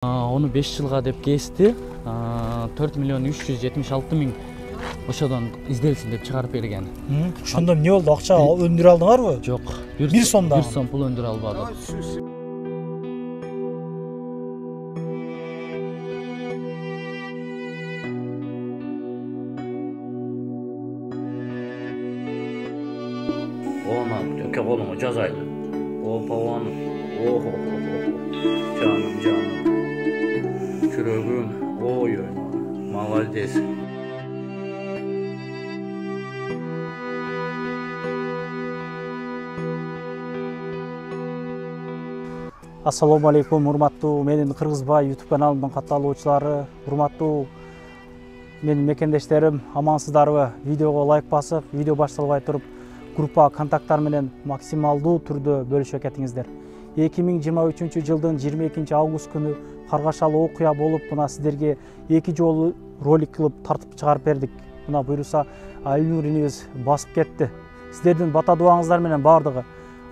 Onu 5 жылга деп кести. 4.376.000 ошодон изделсин деп чыгарып берген. Ошондо эмне болду? Акча өндүрө алдыңарбы? Жок. 1 сомдо. 1 сом пул өндүрө албадым. Ona töke kolumu жазайлы. Опа-оны. Охо. Жаным. Жүрөгүм. Ой. Молодец. Ассаламу алейкум, урматтуу менин Кыргызбай YouTube каналымдын катталуучулары, урматтуу менин мекендештерим, амансыздарбы? Видеого лайк басып, видео башталбай туруп, группа контакттар менен максималдуу түрдө бөлүшө кетиңиздер. 2023 жылдын 22 август күнү каргашалуу окуя болуп, мына сиздерге 2 жолу ролик кылып тартып чыгарып бердик. Мына буйруса Алинур инебиз басып кетти. Сиздердин бата дуаңыздар менен бардыгы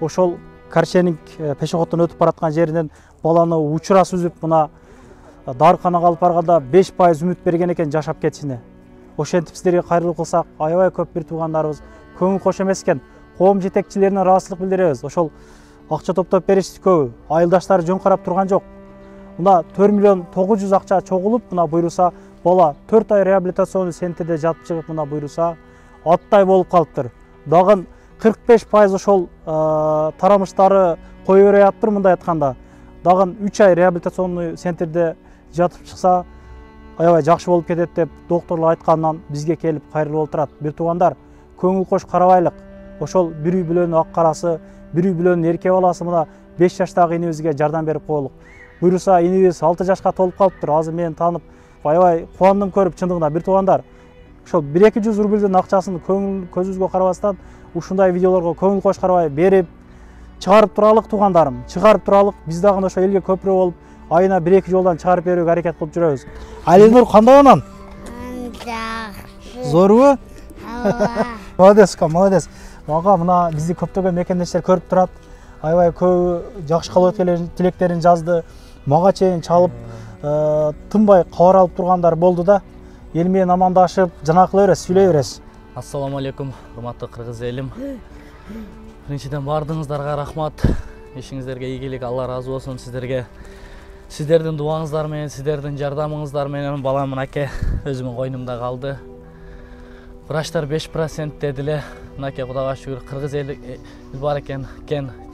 ошол Каршенинг пешеходдон өтүп бараткан жеринен баланы учура сүзүп, мына дарыканага алып барганда 5% үмүт берген экен жашап кетишине. Ошентип сиздерге кайрылып кылсак, аябай көп бир туугандарыбыз көңүл кош эмес экен. Коом жетекчилерине ыраазычылык билдиребиз. Ошол акча топтоп беришти көбү. Айылдаштары жөн карап турган жок. Мына 4.900.000 акча чогулуп, мына буйруса бала 4 ай реабилитационный центрде жатып чыгып, мына буйруса аттай болуп калыптыр. Дагы 45% ошол тарамыштары кое бере атыптыр, мындай айтканда. Дагы 3 ай реабилитационный центрде жатып чыкса, аябай жакшы болуп кетет деп докторлор айткандан бизге келип кайрылып отурат. Бир туугандар, көңүл кош карабайлык. Ошол бир үй бүлөнүн ак карасы, бир үй бүлөнүн эрке баласы мына 5 жаштагы инебизге жардам берип коелук. Буйруса инебиз 6 жашка толуп калыптыр. Азыр мени таанып, аябай кубандым көрүп, чындыгында бир туугандар. Ошол 1-200 рубльдин акчасын көзүбүзгө карабастан ушундай видеолорго көңүл кош карабай берип чыгарып туралык туугандарым. Чыгарып туралык. Биз дагы ошо элге көпүрө болуп, айына 1-2 жолдан чыгарып берүүгө аракет кылып жүрөбүз. Алинур кандай анан? Жакшы. Зорбу? Молодец. Мага мына бизди көптөгөн мекендештер көрүп турат. Аябай көп жакшы калоо тилектерин жазды. Мага чейин чалып, тынбай кабар алып тургандар болду да. Эл менен амандашып, жана кыла бересиз, сүйлөй бересиз. Ассаламу алейкум, урматтуу кыргыз элим. Биринчиден бардыгыңыздарга рахмат. Ишиңиздерге ийгилик, Алла разы болсун сиздерге. Сиздердин дуаңыздар менен, сиздердин жардамыңыздар менен балам мынакей өзүмдүн койнумда калды. Врачтар 5% дедиле. Мынакей Кудайга шүгүр, кыргыз эли бар экен.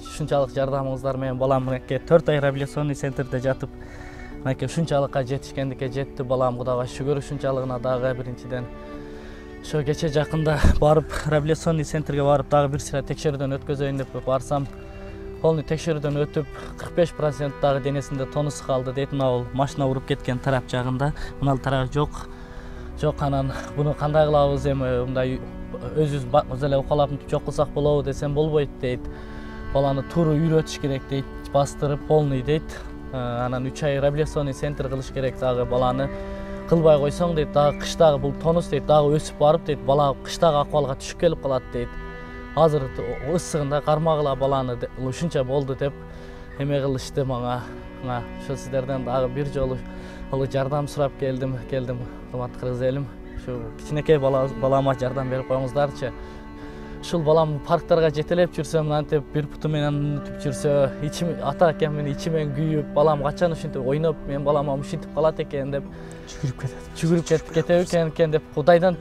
Ушунчалык жардамыңыздар менен балам мынакей 4 ай реабилитационный центрде жатып, мынакей ушунчалыкка жетишкендикке жетти балам, Кудайга шүгүр. Ушунчалыгына дагы биринчиден ошо кече жакында барып реабилитационный центрге барып дагы бир сыйра текшерүүдөн өткөзөйүн деп барсам, полный текшерүүдөн өтүп 45% дагы денесинде тонус калды дейт. Мына машина уруп кеткен тарап жагында, мына тарап жок. Анан буну кандай кылабыз эми, мындай өзүбүз эле укалап жок кылсак болобу десем болбойт дейт. Баланы туура үйрөтүш керек дейт, бастырып полный дейт. Анан 3 ай реабилитационный центр кылыш керек дагы баланы. Кылбай койсоң дейт, дагы кыштагы бул тонус дейт, дагы өсүп барып дейт, бала кыштагы акыбалга түшүп келип калат дейт. Азыр ысыгында кармагыла баланы ушунча болду деп эме кылышты мага. Ошо сиздерден дагы бир жолу жардам сурап келдим, урматтуу кыргыз элим. Ушу кичинекей балама жардам берип коюңуздарчы. Ушул балам парктарга жетелеп жүрсөм, антип бир путу менен өтүп жүрсө, ичим ата экен мени ичимен күйүп, балам качан ушинтип ойноп, мен балама ушинтип калат экен деп жүгүрүп кетет экен деп Кудайдан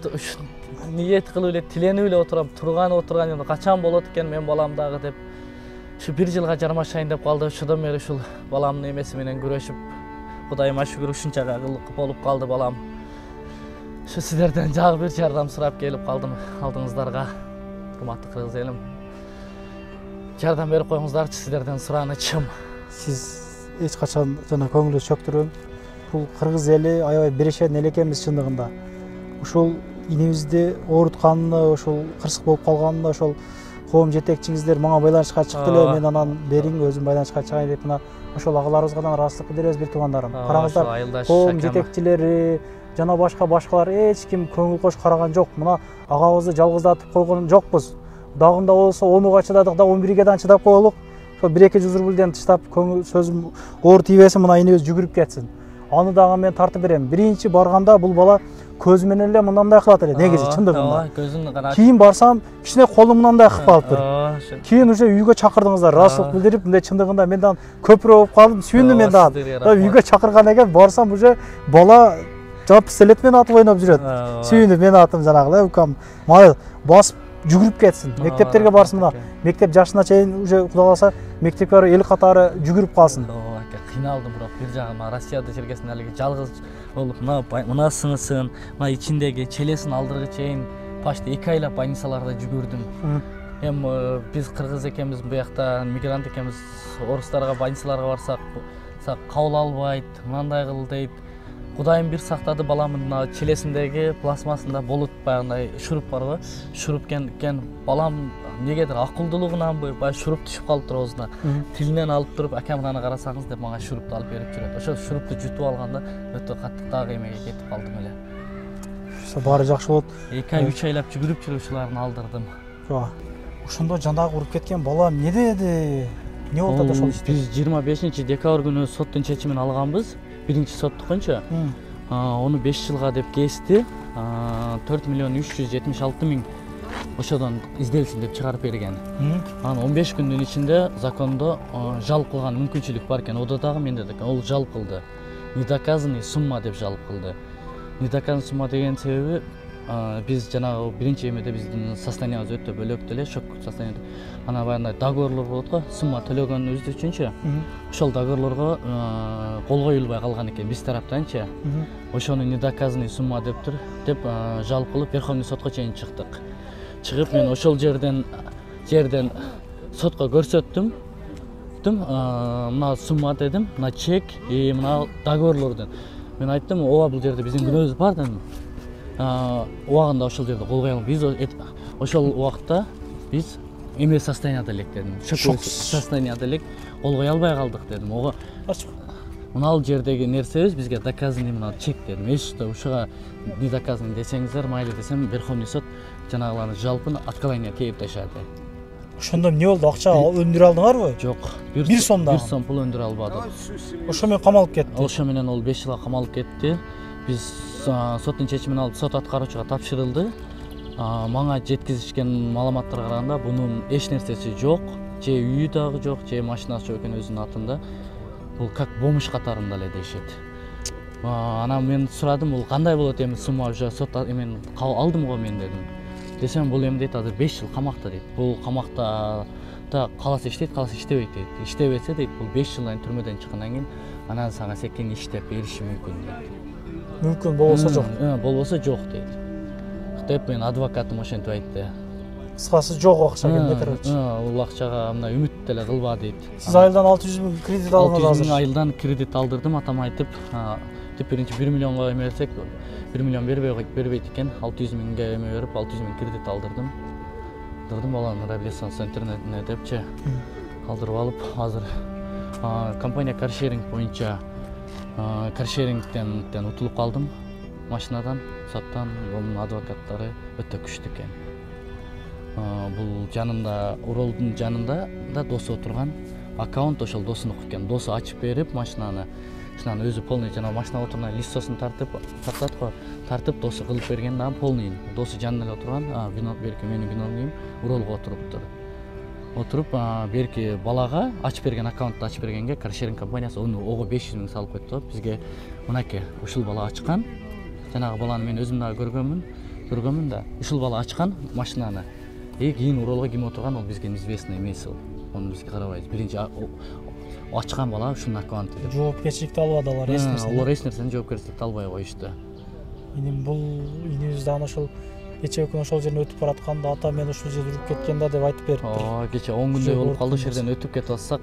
ниет кылып эле, тиленип эле отурам, турган качан болот экен мен балам дагы деп. Ушу 1 жылга жармашайын деп калды. Ошодон бери ушул баламдын эмеси менен күрөшүп, Кудайыма шүгүр ушунчага болуп калды балам. Ушу сиздерден дагы бир жардам сурап келип калдым алдыңыздарга. Урматтуу кыргыз элим, жардам берип коюңуздарчы, сиздерден суранычым. Сиз эч качан жана көңүлүңүз чөктүрбөң. Бул кыргыз эли аябай бирешен эл экенбиз чындыгында. Ушул инебизди оорутканына, ошол кырсык болуп калганына ошол коом жетекчиңиздер мага байланышка чыкты эле, мен анан бериң өзүм байланышка чыгайын деп мына ошол агаларыбызга да ыраазычылык билдиребиз бир туугандарым. Караңыздар, коом жетекчилери жана башкалар эч ким көңүл кош караган жок. Мына агабызды жалгыздатып койгон жокпуз. Дагында болсо 10-га чыдадык да 11-ге чыдап коелук. ошо 1-2 рубльден тыштап сөзүм оор тийбесин, мына энебиз жүгүрүп кетсин. Аны дагы мен тартып берем. Биринчи барганда бул бала көзү менен эле мындай кылат эле, негизи чындыгында. Көзүн гана. Кийин барсам, кичине колум мындай кылып калыптыр. Кийин уже үйгө чакырдыңыздар, ыраазычылык билдирип, мындай чындыгында мен дагы көпүрө болуп калдым, сүйүндүм мен дагы. Үйгө чакырган экен, барсам уже бала жана пистолет менен атып ойноп жүрөт. Сүйүндүм, мен атым жанагы укам, май басып жүгүрүп кетсин. Мектептерге барсын, мына мектеп жашына чейин уже Кудай кааласа мектепке эл катары жүгүрүп калсын. Кыйналдым, бирок бир жагы Россияда жүргесин алиги жалгыз болуп, мына сыңысын, мына ичиндеги челесин алдыргы чейин почти 2 айлап больницаларда жүгүрдүм. Эми биз кыргыз экенбиз, буякта мигрант экенбиз, орустарга больницаларга барсак кабыл албайт, мындай кыл дейт. Кудайым бир сактады, баламдын мына челесиндеги пластмассында болот баягындай шуруп барбы? Шуруп кен балам негедир акылдуулугунанбы, баягы шуруп түшүп калыптыр оозуна. Тилинен алып туруп, акам мынаны карасаңыз деп мага шурупту алып берип жүрөт. Ошо шурупту жутуп алганда өтө каттык дагы эмеге кетип калдым эле. Баары жакшы болот. 2 ай 3 айлап жүгүрүп жүрүп ушуларын алдырдым. Ошондо жандагы уруп кеткен бала эмне деди? Эмне болду да ошол ишти? Биз 25 декабрь күнү соттун чечимин алганбыз. Биринчи соттукунча. Onu 5 жылга деп кести. 4 миллион 376 миң ошодон изделсин деп чыгарып берген. Анан 15 күндүн ичинде закондо жалп кылган мүмкүнчүлүк бар экен. Ода дагы менде да ол жалп кылды. Недоказанный сумма деп жалп кылды. Недоказанный сумма деген себеби биз жанагы биринчи эмеде биздин состояниябыз өтө бөлөк эле, шок состояние. Ана баягындай договорлор болот го, сумма төлөгөнүбүз үчүнчү. Ошол договорлорго кол коюлбай калган экен биз тараптанчы. Ошону недоказанный сумма дептир деп жалп кылып Верховный сотко чейин чыктык. Чыгып мен ошол жерден сотко көрсөттүм. Мына сумма дедим, мына чек, мына договорлордун. Мен айттым, ооба бул жерде биздин күнөөбүз бар дедим. Убагында ошол жерде кол коюлган. Биз ошол убакта биз эме состоянияда элек дедим. Шок состоянияда элек, кол кое албай калдык дедим. Ого. Мына жердеги нерсебиз бизге доказанный мына чек дедим. Эште ушуга не доказанный десеңиздер, майлы десем, Верховный сот жанагылардын жалпын откровение кээп ташады. Ошондо эмне болду? Акча өндүрө алдыңарбы? Жок. 1 сом да. 1 сом пул өндүрө албадык. Ошо менен камалып кетти. Ошо менен ол 5 жылга камалып кетти. Биз соттун чечимин алып сот аткаруучуга тапшырылды. Мага жеткизишкен маалыматтарга караганда бунун эч нерсеси жок, же үйү дагы жок, же машинасы жок экен өзүнүн атында. Бул как бомж катарында эле дешет. Анан мен сурадым, бул кандай болот эми сумма уже сот мен алдым го мен дедим. Десем бул эми дейт азыр 5 жыл камакта дейт. Бул камакта да каласы иштейт, каласы иштебейт дейт. Иштебесе дейт, бул 5 жылдан түрмөдөн чыккандан кийин анан сага секин иштеп бериши мүмкүн дейт. Мүмкүн болбосо жок. Болбосо жок дейт. Деп мен адвокатым ошентип айтты. Кыскасы жок акча келбей турат. Бул акчага мына үмүт деле кылба дейт. Сиз айылдан 600 миң кредит алдыңыз азыр. 600 миң айылдан кредит алдырдым, атам айтып, деп биринчи 1 миллионго эме берсек, 1 миллион бербейт экен, 600 миңге эме берип, 600 миң кредит алдырдым. Баланын реабилитациялык интернетине депчи калтырып алып, азыр компания каршеринг боюнча каршерингден утулуп калдым. Машинадан, соттан, бунун адвокаттары өтө күчтүү экен. Бул жанында, Уралдын жанында да досу отурган аккаунт ошол досунуку экен. Досу ачып берип машинаны, өзү полный жана машина отурган листосун тартат го, тартып досу кылып берген да полный. Досу жанында эле отурган, берки менин виновныйым Уралга отуруптур. Отуруп, берки балага ачып берген аккаунтту ачып бергенге каршеринг компаниясы ого 500 миң салып койту. Бизге мынакей ушул бала ачкан. Жанагы баланы мен өзүм дагы көргөнмүн да. Ушул бала ачкан машинаны. Кийин Уралга ким отурган, ол бизге неизвестный эмес ол. Ону бизге карабайбыз. Биринчи ачкан бала ушунун аккаунту деп. Жоопкерчиликти албады алар, эч нерсе. Алар эч нерсени жоопкерчиликти албай коюшту. Бул инибиз дагы ошол кече күн ошол жерден өтүп баратканда ата мен ушул жерде уруп кеткен да деп айтып бериптир. Кече 10 күндөй болуп калды, ушул жерден өтүп кетип атсак,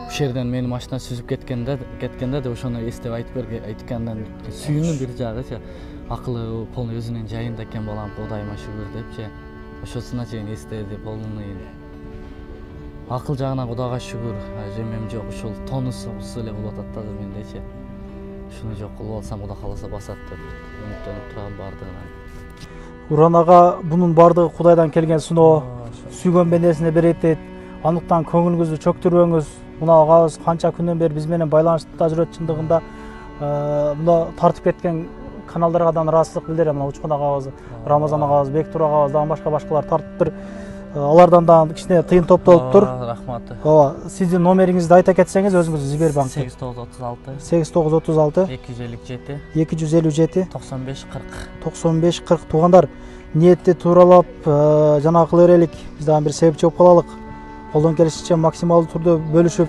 ушул жерден мени машина сүзүп кеткенде деп ошону эстеп айткандан сүйүндүм бир жагычы. Акылы полный өзүнүн жайында экен балам, Кудайыма шүгүр депчи. Ошосуна чейин эстеди полный. Акыл жагынан Кудайга шүгүр, жемем жок, ушул тонусу эле болуп атат да мендечи. Ушуну жок кылып алсам Кудай кааласа басат деп үмүттөнүп турам бардыгынан. Уран ага бунун бардыгы Кудайдан келген суноо, сүйгөн бендесине берет дейт. Андыктан көңүлүңүздү чөктүрбөңүз. Мына агабыз канча күндөн бери биз менен байланышта жүрөт. Чындыгында мына тартып кеткен каналдарга да ыраазычылык билдирем. Мына Учкун агабыз, Рамазан агабыз, Бектур агабыз, дагы башкалар тартыптыр. Алардан да кичине тыйын топтолуптур. Рахмат. Ооба, сиздин номериңизди айта кетсеңиз өзүңүз Сбербанк 8936 8936 257 257 9540 туугандар, ниетти тууралап жана кыла берелик. Биз дагы бир себепчи болуп калалык. Колдон келишинче максималдуу түрдө бөлүшүп,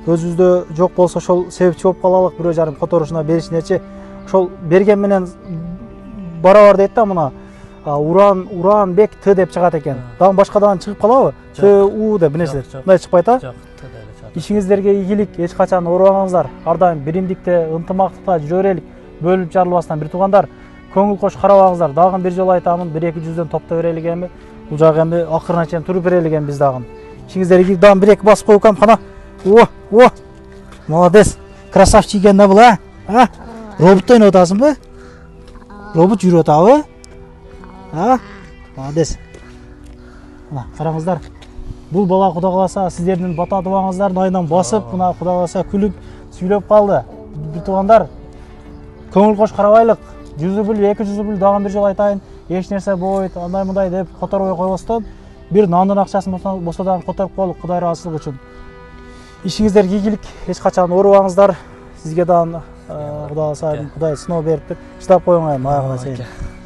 өзүбүздө жок болсо ошол себепчи болуп калалык. Бирөө жарым которушуна беришинечи. Ошол берген менен барабар дейт да, мына Уранбек Т деп чыгат экен. Дагы башкадан чыгып калабы? Т У деп нерсе. Мындай чыкпайт а? Жок, Т деп чыгат. Ишиңиздерге ийгилик, эч качан оорубаңыздар. Ар дайым биримдикте, ынтымактыкта жүрө берелик. Бөлүнүп жарылбастан бир туугандар, көңүл кош карабаңыздар. Дагы бир жолу айтамын, 1-200дөн топто берелик эми. Бул жагы эми акырына чейин туруп берелик эми биз дагы. Ишиңиздерге дагы 1-2 басып коюп кана. О! Молодец. Красавчик экен да бул, а? Робот ойноп атасыңбы? Робот жүрүп атабы? Молодец. Мына караңыздар. Бул бала Кудай кааласа сиздердин бата дубаңыздардын айынан басып, мына Кудай кааласа күлүп, сүйлөп калды. Бир туугандар, көңүл кош карабайлык. 100 рубль, 200 рубль дагы бир жолу айтайын. Эч нерсе болбойт, андай мындай деп которбой койбостон, бир нандын акчасын болсо дагы которуп коелук Кудай ыраазычылыгы үчүн. Ишиңиздерге ийгилик, эч качан оорубаңыздар. Сизге дагы Кудай кааласа Кудай сыноо бериптир. Чыдап коюңар аягына чейин.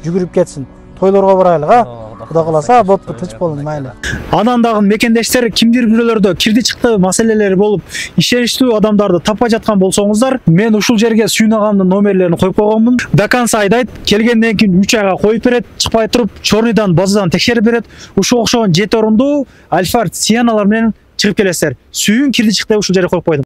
Жүгүрүп кетсин. Тойлорго барайлык, Кудай кааласа, болуптур, тынч болуң, майли. Анан дагы мекендештер, кимдир бирөөлөрдө кирди чыкты маселелери болуп, ишеничтүү адамдарды таппай жаткан болсоңуздар, мен ушул жерге Сүйүн агамдын номерлерин коюп койгонмун. До конца айдайт, келгенден кийин 3 айга коюп берет, чыкпай туруп, чорныйдан базадан текшерип берет. Ушул окшогон 7 орундуу Альфард Сианалар менен чыгып келесиздер. Сүйүн кирди чыкты ушул жерге коюп койдум.